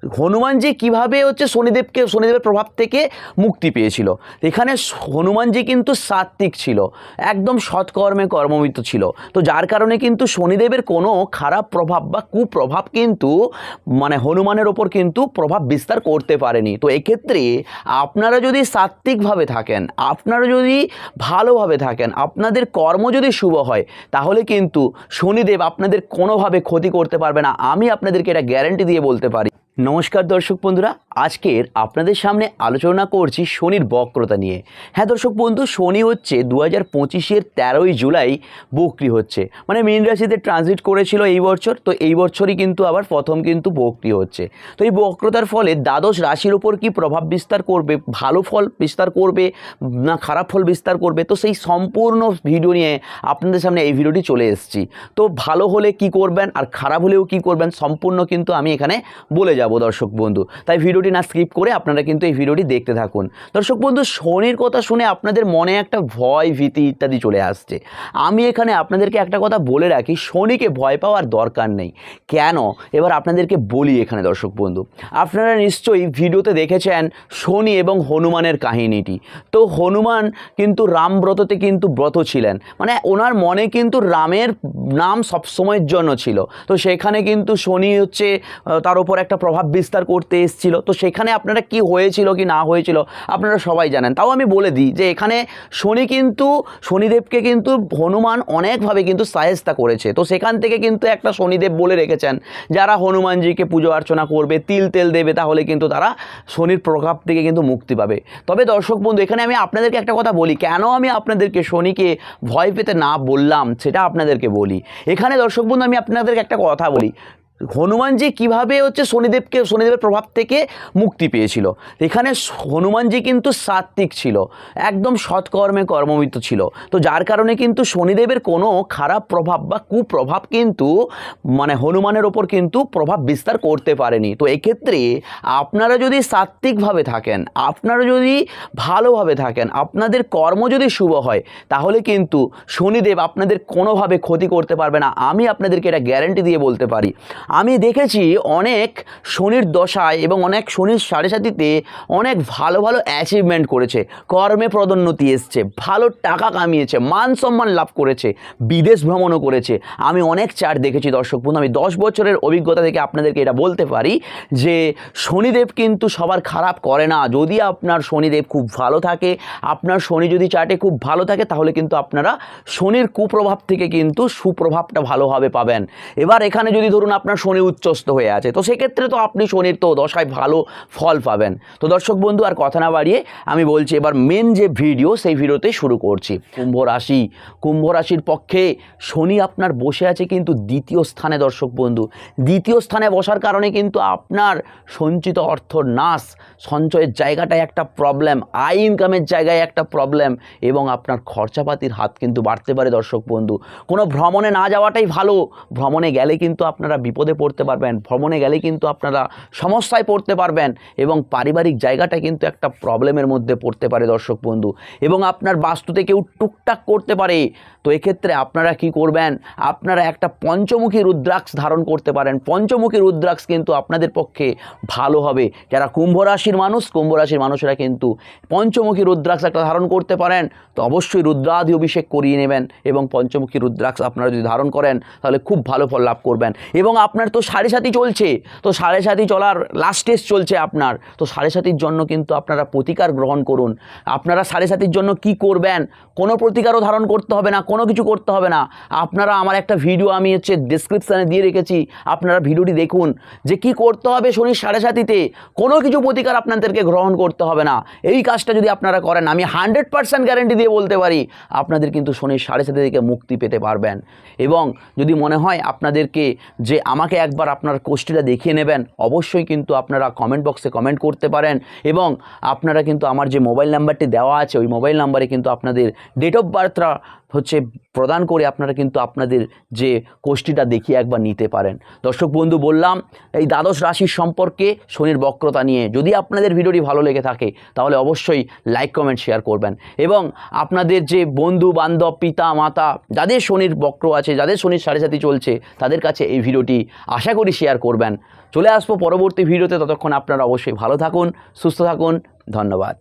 হনুমানজি কিভাবে শনিদেবের প্রভাব থেকে মুক্তি পেয়েছিল। এখানে হনুমানজি কিন্তু সাত্ত্বিক ছিল, একদম সৎকর্মে কর্মবিত ছিল। তো যার কারণে কিন্তু শনিদেবের কোনো খারাপ প্রভাব বা কুপ্রভাব কিন্তু হনুমানের ওপর কিন্তু প্রভাব বিস্তার করতে পারেনি। তো এক্ষেত্রে আপনারা যদি সাত্ত্বিকভাবে থাকেন, আপনারা যদি ভালোভাবে থাকেন, আপনাদের কর্ম যদি শুভ হয়, তাহলে কিন্তু শনিদেব আপনাদের কোনোভাবে ক্ষতি করতে পারবে না। আমি আপনাদেরকে এটা গ্যারান্টি দিয়ে বলতে পারি। নমস্কার দর্শক বন্ধুরা, আজকের আপনাদের সামনে আলোচনা করছি শনির বক্রতা নিয়ে। হ্যাঁ দর্শক বন্ধু, শনি হচ্ছে 2025-এর 13ই জুলাই বক্রি হচ্ছে, মীন রাশিতে ট্রানজিট করেছিল এই বছর। তো এই বছরই কিন্তু আবার প্রথম কিন্তু বক্রি হচ্ছে। তো এই বক্রতার ফলে দ্বাদশ রাশির ওপর কি প্রভাব বিস্তার করবে, ভালো ফল বিস্তার করবে না খারাপ ফল বিস্তার করবে, তো সেই সম্পূর্ণ ভিডিও নিয়ে আপনাদের সামনে এই ভিডিওটি চলে এসেছি। তো ভালো হলে কি করবেন আর খারাপ হলেও কি করবেন সম্পূর্ণ কিন্তু আমি এখানে বলে যাব দর্শক বন্ধু। তাই ভিডিওটি না স্কিপ করে আপনারা কিন্তু এই ভিডিওটি দেখতে থাকুন। দর্শক বন্ধু, শনির কথা শুনে আপনাদের মনে একটা ভয় ভীতি ইত্যাদি চলে আসছে। আমি এখানে আপনাদেরকে একটা কথা বলে রাখি, শনিকে ভয় পাওয়ার দরকার নেই। কেন, এবার আপনাদেরকে বলি। এখানে দর্শক বন্ধু, আপনারা নিশ্চয়ই ভিডিওতে দেখেছেন শনি এবং হনুমানের কাহিনীটি। তো হনুমান কিন্তু রামব্রততে কিন্তু ব্রত ছিলেন, ওনার মনে কিন্তু রামের নাম সবসময়ের জন্য ছিল। তো সেখানে কিন্তু শনি হচ্ছে তার উপর একটা প্রভাব বিস্তার করতে এসেছিল। তো সেখানে আপনারা কি হয়েছিল কি না হয়েছিল আপনারা সবাই জানেন। তাও আমি বলে দিই যে এখানে শনিদেবকে কিন্তু হনুমান অনেকভাবে কিন্তু সাহেস্তা করেছে। তো সেখান থেকে কিন্তু একটা শনিদেব বলে রেখেছেন, যারা হনুমানজিকে পুজো অর্চনা করবে, তিল তেল দেবে, তাহলে কিন্তু তারা শনির প্রভাব থেকে কিন্তু মুক্তি পাবে। তবে দর্শক বন্ধু, এখানে আমি আপনাদেরকে একটা কথা বলি, কেন আমি আপনাদেরকে শনিকে ভয় পেতে না বললাম সেটা আপনাদেরকে বলি। এখানে দর্শক বন্ধু, আমি আপনাদেরকে একটা কথা বলি, হনুমানজি কিভাবে শনিদেবের প্রভাব থেকে মুক্তি পেয়েছিল। এখানে হনুমানজি কিন্তু সাত্ত্বিক ছিল, একদম সৎকর্মে কর্মবিত ছিল। তো যার কারণে কিন্তু শনিদেবের কোনো খারাপ প্রভাব বা কুপ্রভাব কিন্তু হনুমানের ওপর কিন্তু প্রভাব বিস্তার করতে পারেনি। তো এক্ষেত্রে আপনারা যদি সাত্ত্বিকভাবে থাকেন, আপনারা যদি ভালোভাবে থাকেন, আপনাদের কর্ম যদি শুভ হয়, তাহলে কিন্তু শনিদেব আপনাদের কোনোভাবে ক্ষতি করতে পারবে না। আমি আপনাদেরকে এটা গ্যারান্টি দিয়ে বলতে পারি। আমি দেখেছি অনেক শনির দশায় এবং অনেক শনির সাড়ে সাতিতে অনেক ভালো ভালো অ্যাচিভমেন্ট করেছে, কর্মে পদোন্নতি এসছে, ভালো টাকা কামিয়েছে, মান সম্মান লাভ করেছে, বিদেশ ভ্রমণও করেছে। আমি অনেক চার্ট দেখেছি দর্শক বন্ধু। আমি 10 বছরের অভিজ্ঞতা থেকে আপনাদেরকে এটা বলতে পারি যে শনিদেব কিন্তু সবার খারাপ করে না। যদি আপনার শনিদেব খুব ভালো থাকে, আপনার শনি যদি চার্টে খুব ভালো থাকে, তাহলে কিন্তু আপনারা শনির কুপ্রভাব থেকে কিন্তু সুপ্রভাবটা ভালোভাবে পাবেন। এবার এখানে যদি ধরুন আপনার শনি উচ্চস্থ হয়ে আছে, তো সেক্ষেত্রে তো আপনি শনির তো দশায় ভালো ফল পাবেন। তো দর্শক বন্ধু, আর কথা না বাড়িয়ে আমি বলছি এবার মেন যে ভিডিও, সেই ভিডিওতেই শুরু করছি। কুম্ভ রাশির পক্ষে শনি আপনার বসে আছে কিন্তু দ্বিতীয় স্থানে। দর্শক বন্ধু, দ্বিতীয় স্থানে বসার কারণে কিন্তু আপনার সঞ্চিত অর্থ নাশ, সঞ্চয়ের জায়গাটায় একটা প্রবলেম, আয় ইনকামের জায়গায় একটা প্রবলেম, এবং আপনার খরচাপাতির হাত কিন্তু বাড়তে পারে। দর্শক বন্ধু, কোনো ভ্রমণে না যাওয়াটাই ভালো। ভ্রমণে গেলে কিন্তু আপনারা বিপদে পড়তে পারবেন, ভ্রমণে গেলে কিন্তু আপনারা সমস্যায় পড়তে পারবেন, এবং পারিবারিক জায়গাটা কিন্তু একটা প্রবলেমের মধ্যে পড়তে পারে দর্শক বন্ধু, এবং আপনার বাস্তুতে কেউ টুকটাক করতে পারে। তো এক্ষেত্রে আপনারা কি করবেন, আপনারা একটা পঞ্চমুখী রুদ্রাক্ষ ধারণ করতে পারেন। পঞ্চমুখী রুদ্রাক্ষ কিন্তু আপনাদের পক্ষে ভালো হবে। যারা কুম্ভ রাশির মানুষেরা কিন্তু পঞ্চমুখী রুদ্রাক্ষ একটা ধারণ করতে পারেন। তো অবশ্যই রুদ্রাদি অভিষেক করিয়ে নেবেন, এবং পঞ্চমুখী রুদ্রাক্ষ আপনারা যদি ধারণ করেন তাহলে খুব ভালো ফল লাভ করবেন। এবং আপনার তো সাড়ে সাতি চলছে, তো সাড়ে সাতি চলার লাস্ট স্টেজ চলছে আপনার। তো সাড়ে সাতির জন্য কিন্তু আপনারা প্রতিকার গ্রহণ করুন। আপনারা সাড়ে সাতির জন্য কি করবেন, কোনো প্রতিকারও ধারণ করতে হবে না, কোনো কিছু করতে হবে না। আপনারা আমার একটা ভিডিও আমি ডেসক্রিপশানে দিয়ে রেখেছি, আপনারা ভিডিওটি দেখুন যে কি করতে হবে শনির সাড়ে সাতিতে। কোনো কিছু প্রতিকার আপনাদেরকে গ্রহণ করতে হবে না। এই কাজটা যদি আপনারা করেন, আমি 100% গ্যারেন্টি দিয়ে বলতে পারি আপনাদের কিন্তু শনির সাড়ে সাতি থেকে মুক্তি পেতে পারবেন। এবং যদি মনে হয় আপনাদেরকে যে আমাকে একবার আপনার কোষ্ঠীটা দেখিয়ে নেবেন, অবশ্যই কিন্তু আপনারা কমেন্ট বক্সে কমেন্ট করতে পারেন। এবং আপনারা কিন্তু আমার যে মোবাইল নাম্বারটি দেওয়া আছে, ওই মোবাইল নাম্বারে কিন্তু আপনাদের ডেট অফ বার্থটা প্রদান করে আপনারা কিন্তু আপনাদের যে কোষ্ঠীটা দেখিয়ে একবার নিতে পারেন। দর্শক বন্ধু, বললাম এই দ্বাদশ রাশির সম্পর্কে শনির বক্রতা নিয়ে। যদি আপনাদের ভিডিওটি ভালো লেগে থাকে তাহলে অবশ্যই লাইক কমেন্ট শেয়ার করবেন, এবং আপনাদের যে বন্ধু বান্ধব, পিতা মাতা, যাদের শনির বক্র আছে, যাদের শনির সাড়ে সাতি চলছে, তাদের কাছে এই ভিডিওটি আশা করি শেয়ার করবেন। চলে আসবো পরবর্তী ভিডিওতে, ততক্ষণ আপনারা অবশ্যই ভালো থাকুন, সুস্থ থাকুন, ধন্যবাদ।